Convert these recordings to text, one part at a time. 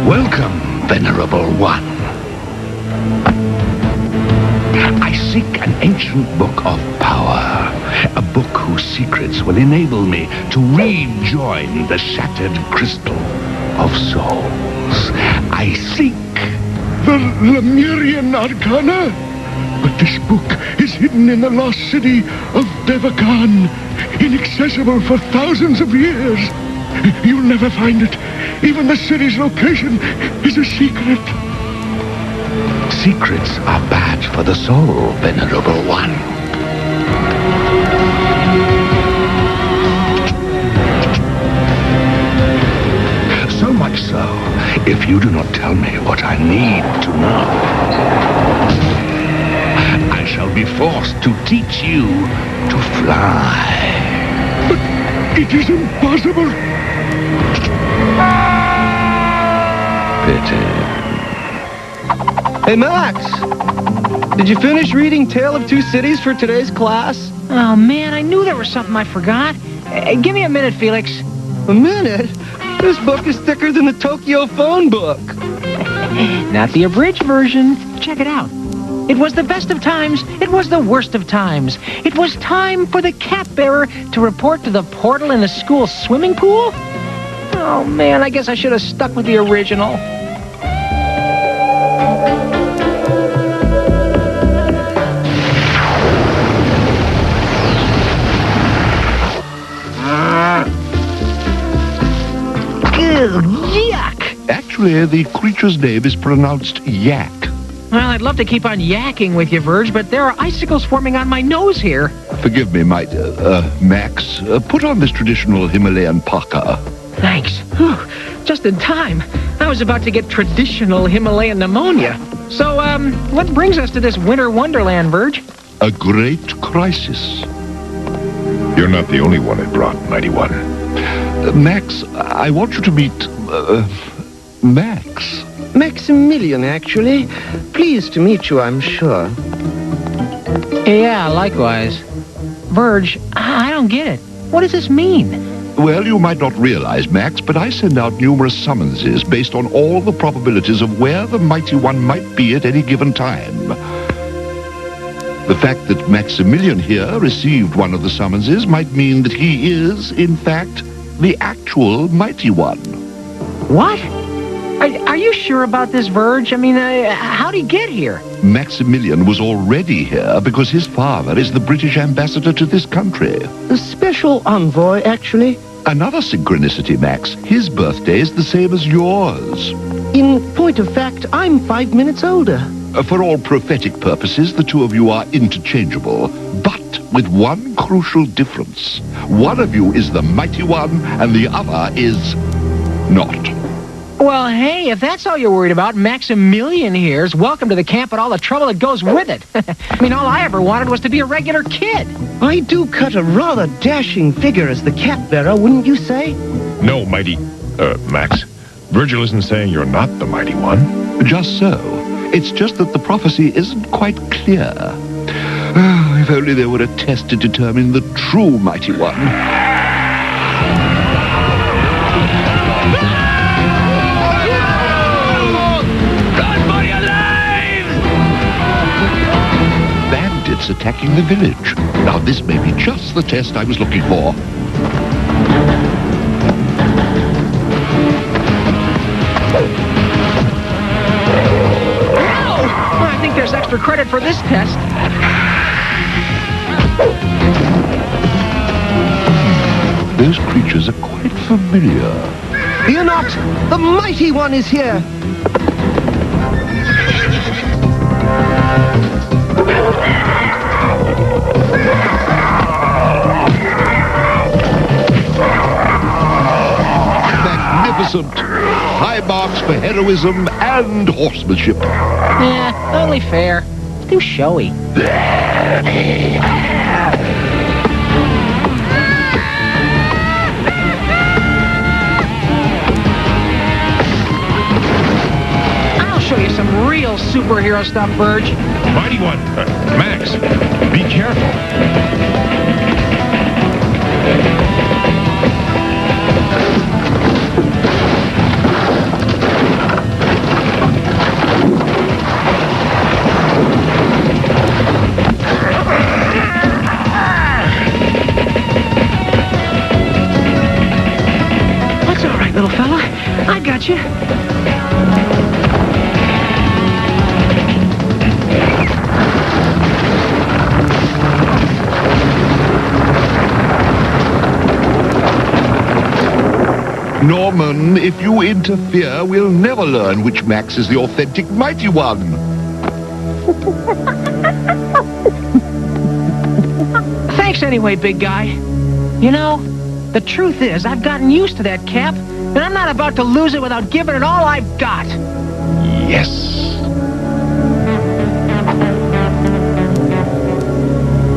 Welcome, Venerable One. I seek an ancient book of power, a book whose secrets will enable me to rejoin the shattered crystal of souls. I seek the Lemurian Arcana. But this book is hidden in the lost city of Devakan, inaccessible for thousands of years. You'll never find it. Even the city's location is a secret. Secrets are bad for the soul, Venerable One. So much so, if you do not tell me what I need to know, I shall be forced to teach you to fly. But it is impossible. Pity. Hey, Max! Did you finish reading Tale of Two Cities for today's class? Oh, man, I knew there was something I forgot. Give me a minute, Felix. A minute? This book is thicker than the Tokyo phone book. Not the abridged version. Check it out. It was the best of times. It was the worst of times. It was time for the cat bearer to report to the portal in the school swimming pool? Oh, man, I guess I should have stuck with the original. Yuck! Actually, the creature's name is pronounced yak. Well, I'd love to keep on yakking with you, Verge, but there are icicles forming on my nose here. Forgive me, Max. Put on this traditional Himalayan parka. Thanks. Whew, just in time. I was about to get traditional Himalayan pneumonia. So, what brings us to this winter wonderland, Verge? A great crisis. You're not the only one it brought, Mighty One. Max, I want you to meet, Max. Maximilian, actually. Pleased to meet you, I'm sure. Yeah, likewise. Verge, I don't get it. What does this mean? Well, you might not realize, Max, but I send out numerous summonses based on all the probabilities of where the Mighty One might be at any given time. The fact that Maximilian here received one of the summonses might mean that he is, in fact, the actual Mighty One. What? Are you sure about this, Verge? I mean, how'd he get here? Maximilian was already here because his father is the British ambassador to this country. A special envoy, actually. Another synchronicity, Max. His birthday is the same as yours. In point of fact, I'm 5 minutes older. For all prophetic purposes, the two of you are interchangeable, but with one crucial difference. One of you is the Mighty One, and the other is not. Well, hey, if that's all you're worried about, Maximilian here's welcome to the camp and all the trouble that goes with it. I mean, all I ever wanted was to be a regular kid. I do cut a rather dashing figure as the cat bearer, wouldn't you say? No, Max. Virgil isn't saying you're not the Mighty One. Just so. It's just that the prophecy isn't quite clear. Oh, if only there were a test to determine the true Mighty One. Bandits attacking the village. Now, this may be just the test I was looking for. I think there's extra credit for this test. Those creatures are quite familiar. Fear not! The Mighty One is here! Magnificent! High marks for heroism and horsemanship. Yeah, only fair. It's too showy. real superhero stuff, Verge. Mighty One, Max, be careful. That's all right, little fella. I got you. Norman, if you interfere, we'll never learn which Max is the authentic Mighty One. Thanks anyway, big guy. You know, the truth is, I've gotten used to that cap, and I'm not about to lose it without giving it all I've got. Yes.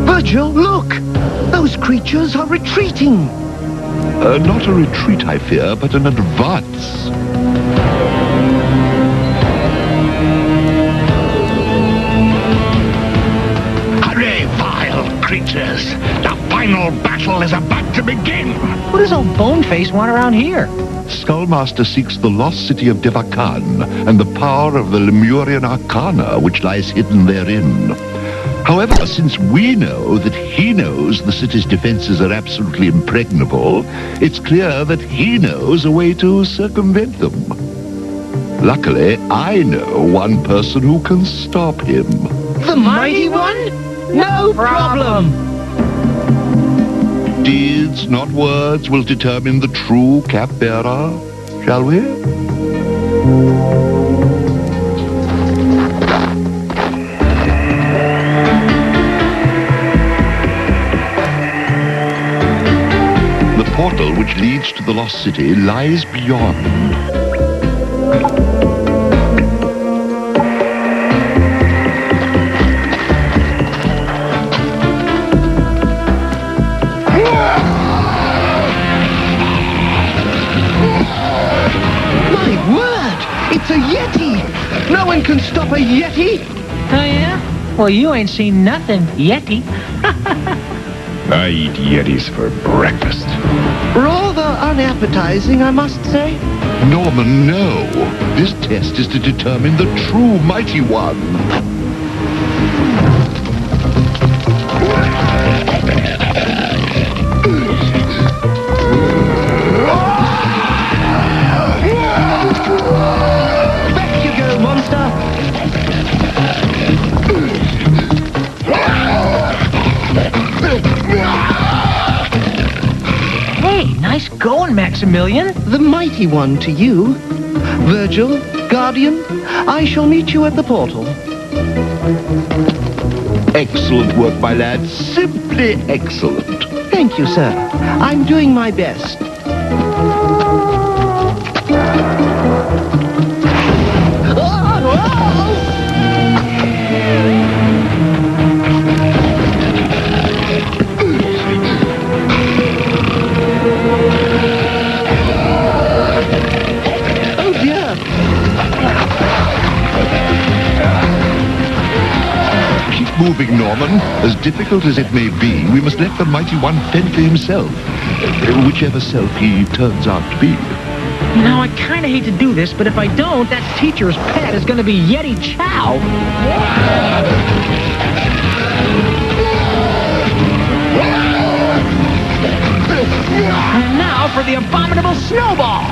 Virgil, look! Those creatures are retreating. Not a retreat, I fear, but an advance. Hurry, vile creatures! The final battle is about to begin! What does old Boneface want around here? Skullmaster seeks the lost city of Devakan and the power of the Lemurian Arcana which lies hidden therein. However, since we know that he knows the city's defenses are absolutely impregnable, it's clear that he knows a way to circumvent them. Luckily, I know one person who can stop him. The Mighty One? No problem. Deeds, not words, will determine the true cap-bearer, shall we? The portal which leads to the lost city lies beyond. It's a Yeti! No one can stop a Yeti! Oh, yeah? Well, you ain't seen nothing, Yeti. I eat Yetis for breakfast. Rather unappetizing, I must say. Norman, no. This test is to determine the true Mighty One. Back you go, monster! Hey, nice going, Maximilian. The Mighty One to you. Virgil, Guardian, I shall meet you at the portal. Excellent work, my lad. Simply excellent. Thank you, sir. I'm doing my best. Oh, dear. Keep moving, Norman. As difficult as it may be, we must let the Mighty One fend for himself. Whichever self he turns out to be. You know, I kind of hate to do this, but if I don't, that teacher's pet is going to be Yeti Chow. And now for the abominable snowball.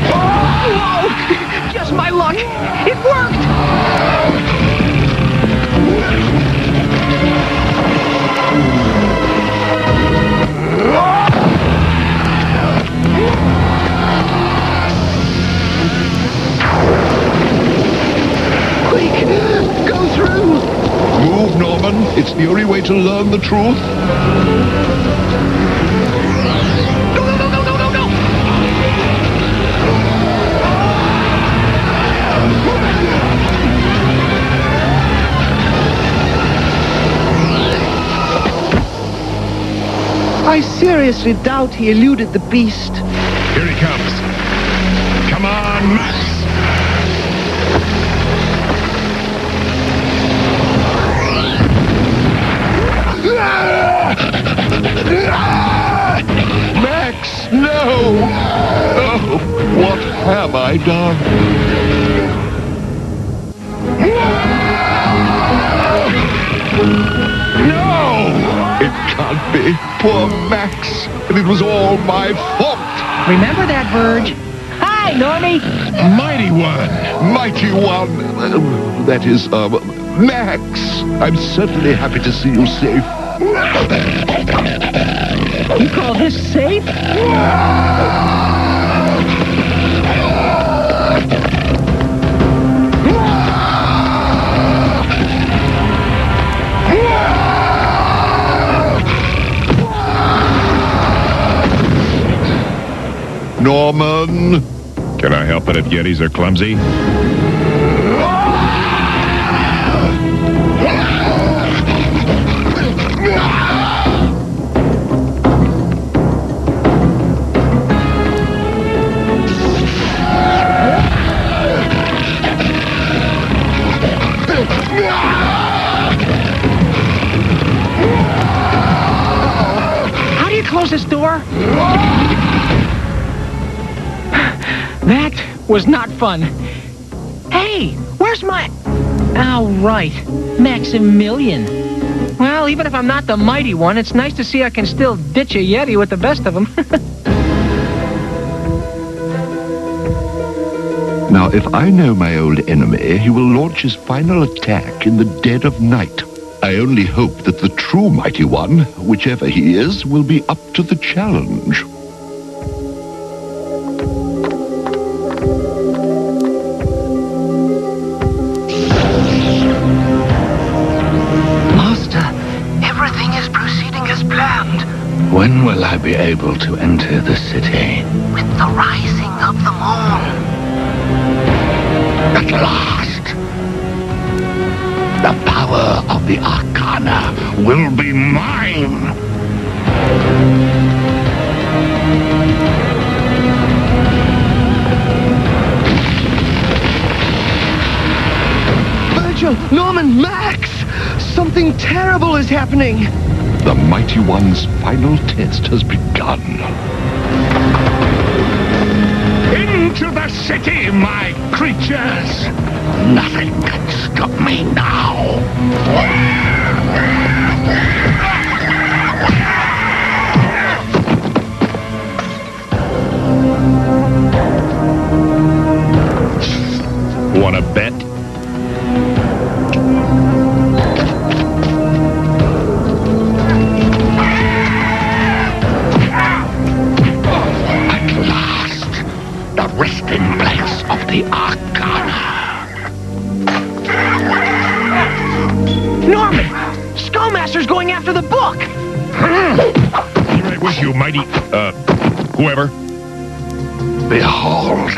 Whoa! Just my luck. It worked! Quick! Go through! Move, Norman. It's the only way to learn the truth. Go, go, go, go, go, go, go! I seriously doubt he eluded the beast. Here he comes. Come on, Max. Max, no! Oh, what have I done? No! It can't be. Poor Max. And it was all my fault. Remember that, Verge? Hi, Normie. Mighty One. Mighty One. That is, Max. I'm certainly happy to see you safe. You call this safe? Norman. Can I help it if Yetis are clumsy? How do you close this door? That was not fun. Hey, where's my... Oh, right. Maximilian. Well, even if I'm not the mighty one, it's nice to see I can still ditch a Yeti with the best of them. Now, if I know my old enemy, he will launch his final attack in the dead of night. I only hope that the true Mighty One, whichever he is, will be up to the challenge. Master, everything is proceeding as planned. When will I be able to enter the city? With the rising of the moon. At last! The power of the Arcana will be mine! Virgil, Norman, Max! Something terrible is happening. The Mighty One's final test has begun. Into the city, my creatures! Nothing can stop me now! Want to bet? At last, the resting place of the Arcana. Norman! Skullmaster's going after the book! Be right with you, mighty... whoever. Behold,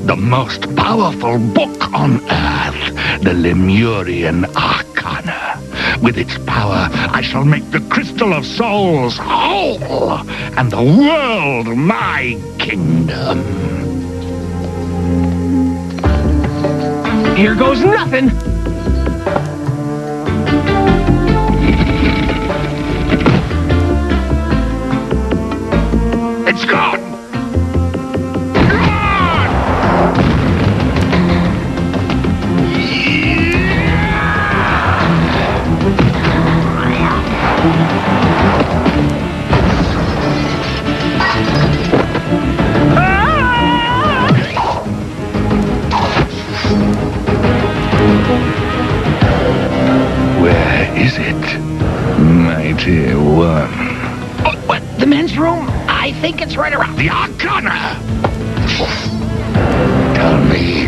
the most powerful book on Earth, the Lemurian Arcana. With its power, I shall make the Crystal of Souls whole, and the world my kingdom. Here goes nothing! It's gone! Where is it, Mighty One? What, the men's room? I think it's right around... The Arcana! Tell me,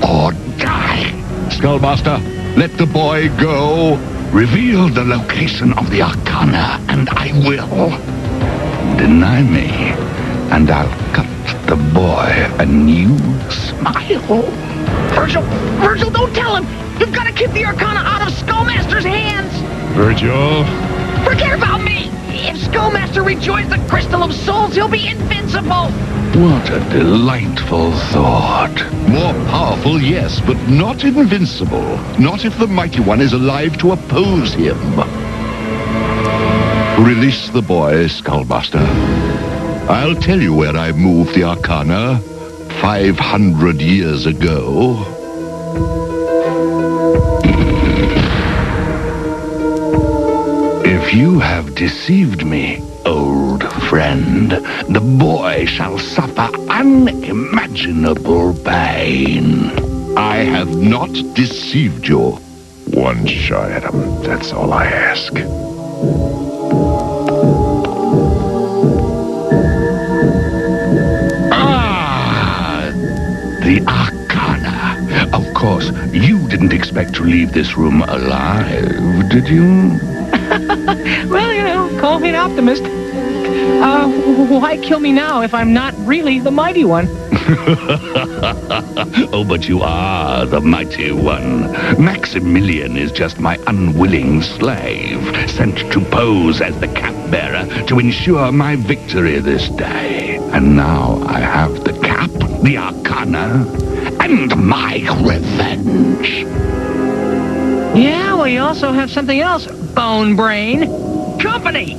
or die. Skullmaster, let the boy go. Reveal the location of the Arcana, and I will. Deny me, and I'll cut the boy a new smile. Virgil, don't tell him! You've got to keep the Arcana out of Skullmaster's hands! Virgil. Forget about me! If Schoolmaster rejoins the Crystal of Souls, he'll be invincible! What a delightful thought. More powerful, yes, but not invincible. Not if the Mighty One is alive to oppose him. Release the boy, Skullmaster. I'll tell you where I moved the Arcana 500 years ago. If you have deceived me, old friend, the boy shall suffer unimaginable pain. I have not deceived you. One shot at him, that's all I ask. The Arcana. Of course, you didn't expect to leave this room alive, did you? Well, you know, call me an optimist. Why kill me now if I'm not really the Mighty One? Oh, but you are the Mighty One. Maximilian is just my unwilling slave, sent to pose as the cap-bearer to ensure my victory this day. And now I have the cap, the Arcana, and my revenge. Yeah, well, you also have something else, Bone Brain. Company!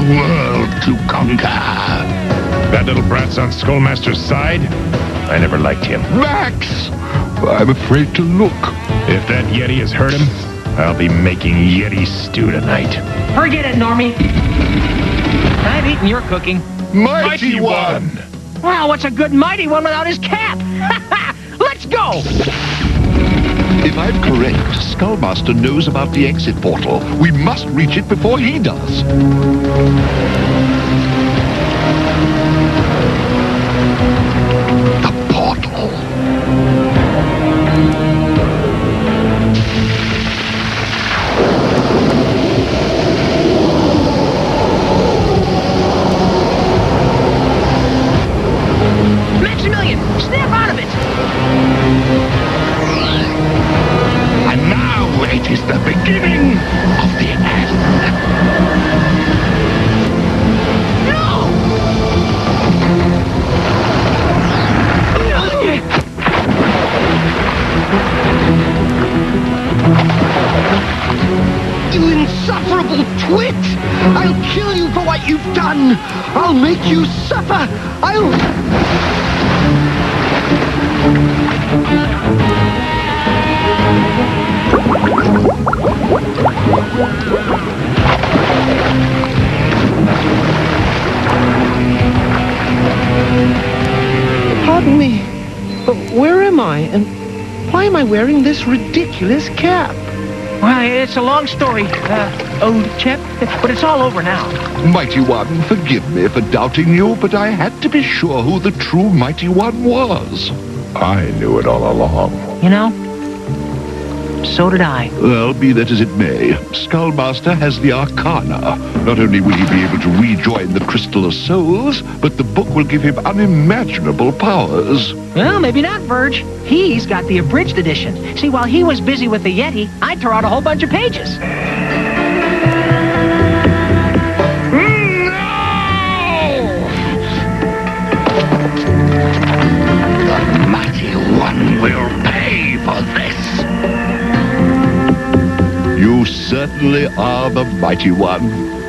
World to conquer. That little brat's on Skullmaster's side? I never liked him. Max! I'm afraid to look. If that Yeti has hurt him, I'll be making Yeti stew tonight. Forget it, Normie. I've eaten your cooking. Mighty One! Wow, what's a good Mighty One without his cap? Let's go! If I'm correct, Skullmaster knows about the exit portal. We must reach it before he does. The portal. Maximilian, snap out of it! And now it is the beginning of the end. No! You insufferable twit! I'll kill you for what you've done! I'll make you suffer! Pardon me, but where am I, and why am I wearing this ridiculous cap? Well, it's a long story, old chap, but it's all over now. Mighty One, forgive me for doubting you, but I had to be sure who the true Mighty One was. I knew it all along. You know, so did I. Well, be that as it may, Skullmaster has the Arcana. Not only will he be able to rejoin the Crystal of Souls, but the book will give him unimaginable powers. Well, maybe not, Verge. He's got the abridged edition. See, while he was busy with the Yeti, I tore out a whole bunch of pages. The Mighty One will pay for this. You certainly are the Mighty One.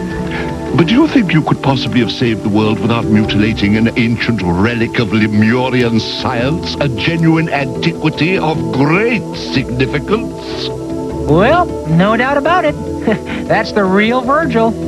But do you think you could possibly have saved the world without mutilating an ancient relic of Lemurian science, a genuine antiquity of great significance? Well, no doubt about it. That's the real Virgil. You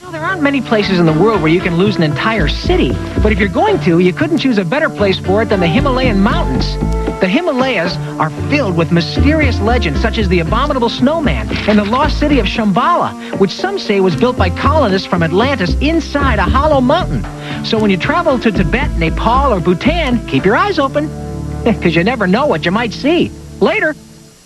know, there aren't many many places in the world where you can lose an entire city. But if you're going to, you couldn't choose a better place for it than the Himalayan mountains. The Himalayas are filled with mysterious legends such as the abominable snowman and the lost city of Shambhala, which some say was built by colonists from Atlantis inside a hollow mountain. So when you travel to Tibet, Nepal, or Bhutan, keep your eyes open, because you never know what you might see. Later.